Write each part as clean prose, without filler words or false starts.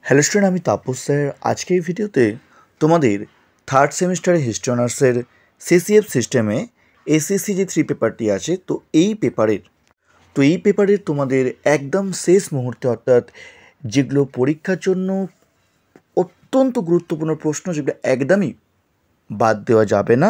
Hello student, আমি Tapas sir. আজকে এই ভিডিওতে তোমাদের থার্ড সেমিস্টারে হিস্ট্রি অনার্সের সিসিএফ সিস্টেমে এসএসসি যে 3 পেপারটি আছে, তো এই পেপারের তোমাদের একদম শেষ মুহূর্তে, অর্থাৎ যেগুলো পরীক্ষার জন্য অত্যন্ত গুরুত্বপূর্ণ প্রশ্ন, যেগুলো একদমই বাদ দেওয়া যাবে না,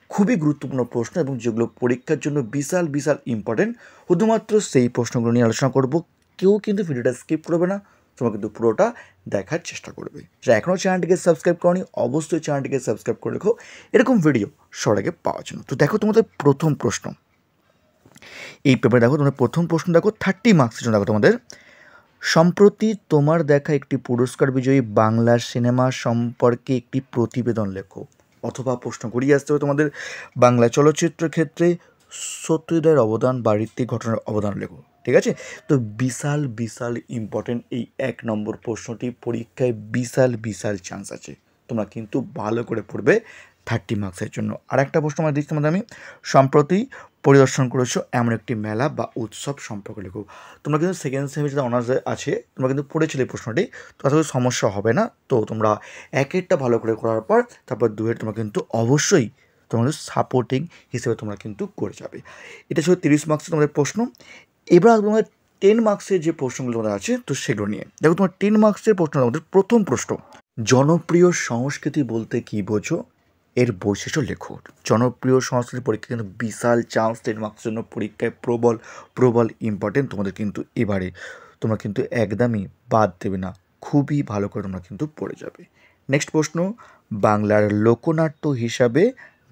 খুবই গুরুত্বপূর্ণ প্রশ্ন এবং যেগুলো পরীক্ষার জন্য বিশাল বিশাল ইম্পর্টেন্ট, শুধুমাত্র সেই প্রশ্নগুলো নিয়ে আলোচনা করব। কেউ কিন্তু ভিডিওটা স্কিপ করবে না, তোমরা কিন্তু পুরোটা দেখার চেষ্টা করবে। যারা এখনও চ্যানেলটিকে সাবস্ক্রাইব করনি, অবশ্যই চ্যানেলটিকে সাবস্ক্রাইব করে রেখো এরকম ভিডিও সবার আগে পাওয়ার জন্য। তো দেখো তোমাদের প্রথম প্রশ্ন, এই পেপারে দেখো তোমাদের প্রথম প্রশ্ন, দেখো 30 মার্কসের জন্য। দেখো তোমাদের, সম্প্রতি তোমার দেখা একটি পুরস্কার বিজয়ী বাংলা সিনেমা সম্পর্কে একটি প্রতিবেদন লেখো। অথবা প্রশ্ন করিয়ে আসতে হবে তোমাদের, বাংলা চলচ্চিত্র ক্ষেত্রে সত্যজিতের অবদান বা ঋত্বিক ঘটনার অবদান লেখো। ঠিক আছে? তো বিশাল বিশাল ইম্পর্টেন্ট এই 1 নম্বর প্রশ্নটি, পরীক্ষায় বিশাল বিশাল চান্স আছে, তোমরা কিন্তু ভালো করে পড়বে 30 মার্কসের জন্য। আর একটা প্রশ্ন আমার দিচ্ছি তোমাদের আমি, সম্প্রতি পরিদর্শন করেছো এমন একটি মেলা বা উৎসব সম্পর্কে লেখো। তোমরা কিন্তু সেকেন্ড সেমিস্টারে অনার্স আছে, তোমরা কিন্তু পড়েছিলে প্রশ্নটি, তো আসলে সমস্যা হবে না। তো তোমরা একেরটা ভালো করে করার পর তারপর দুয়ের তোমরা কিন্তু অবশ্যই তোমাদের সাপোর্টিং হিসেবে তোমরা কিন্তু করে যাবে। এটা ছিল 30 মার্কসের তোমাদের প্রশ্ন। এবার তোমাদের 10 মার্কসের যে প্রশ্নগুলো তোমাদের আছে, তো সেগুলো নিয়ে দেখো। তোমার 10 মার্কসের প্রশ্ন, আমাদের প্রথম প্রশ্ন, জনপ্রিয় সংস্কৃতি বলতে কী বোঝো, এর বৈশিষ্ট্য লেখো। জনপ্রিয় সংস্কৃতি পরীক্ষা কিন্তু বিশাল চান্স, 10 মার্কসের জন্য পরীক্ষায় প্রবল প্রবল ইম্পর্টেন্ট তোমাদের কিন্তু এবারে, তোমরা কিন্তু একদমই বাদ দেবে না, খুবই ভালো করে তোমরা কিন্তু পড়ে যাবে। নেক্সট প্রশ্ন, বাংলার লোকনাট্য হিসাবে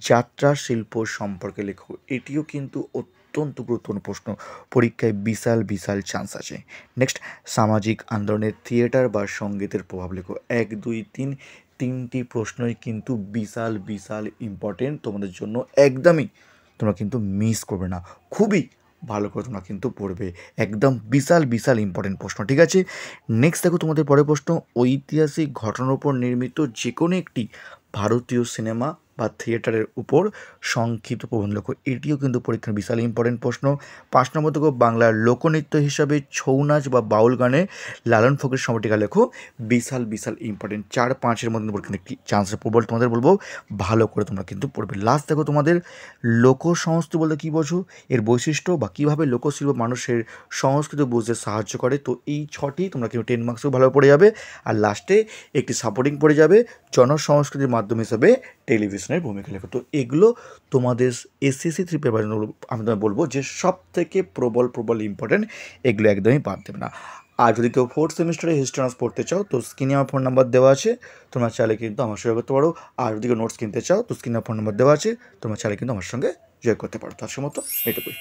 যাত্রা শিল্প সম্পর্কে লেখো। এটিও কিন্তু অত্যন্ত গুরুত্বপূর্ণ প্রশ্ন, পরীক্ষায় বিশাল বিশাল চান্স আছে। নেক্সট, সামাজিক আন্দোলনের থিয়েটার বা সঙ্গীতের প্রভাব লেখো। 1, 2, 3 তিনটি প্রশ্নই কিন্তু বিশাল বিশাল ইম্পর্টেন্ট তোমাদের জন্য, একদমই তোমরা কিন্তু মিস করবে না, খুবই ভালো করে তোমরা কিন্তু পড়বে, একদম বিশাল বিশাল ইম্পর্টেন্ট প্রশ্ন। ঠিক আছে? নেক্সট দেখো তোমাদের পরের প্রশ্ন, ঐতিহাসিক ঘটনার উপর নির্মিত যে কোনো একটি ভারতীয় সিনেমা বা থিয়েটারের উপর সংক্ষিপ্ত প্রবন্ধ লেখো। এটিও কিন্তু পরীক্ষার বিশাল ইম্পর্টেন্ট প্রশ্ন। 5 নম্বর দেখো, বাংলার লোকনৃত্য হিসাবে ছৌ নাচ বা বাউল গানে লালন ফকির সমাটিকা লেখো। বিশাল বিশাল ইম্পর্টেন্ট, 4-5-এর মধ্যে কিন্তু একটি চান্সের প্রবল তোমাদের বলবো, ভালো করে তোমরা কিন্তু পড়বে। লাস্ট দেখো তোমাদের, লোক সংস্কৃতি বলতে কী বোঝো, এর বৈশিষ্ট্য বা কীভাবে লোকশিল্প মানুষের সংস্কৃতি বুঝতে সাহায্য করে। তো এই 6টি তোমরা কিন্তু 10 মার্কসেও ভালো পড়ে যাবে। আর লাস্টে একটি সাপোর্টিং পড়ে যাবে, জনসংস্কৃতির মাধ্যম হিসাবে টেলিভিশনের ভূমিকা লেখো। তো এগুলো তোমাদের এসএসসি 3 পেপার আমি তোমায় বলবো যে সব থেকে প্রবল প্রবল ইম্পর্টেন্ট, এগুলো একদমই বাদ দেবে না। আর যদি কেউ 4th সেমিস্টারে হিস্ট্রি অনার্স পড়তে চাও, তো স্ক্রিনে আমার ফোন নাম্বার দেওয়া আছে, তোমরা চাইলে কিন্তু আমার সঙ্গে করতে পারো। আর যদি কেউ নোটস কিনতে চাও, তো স্ক্রিনে ফোন নাম্বার দেওয়া আছে, তোমরা চাইলে কিন্তু আমার সঙ্গে জয়েন করতে পারো। তার সময় তো এটুকুই।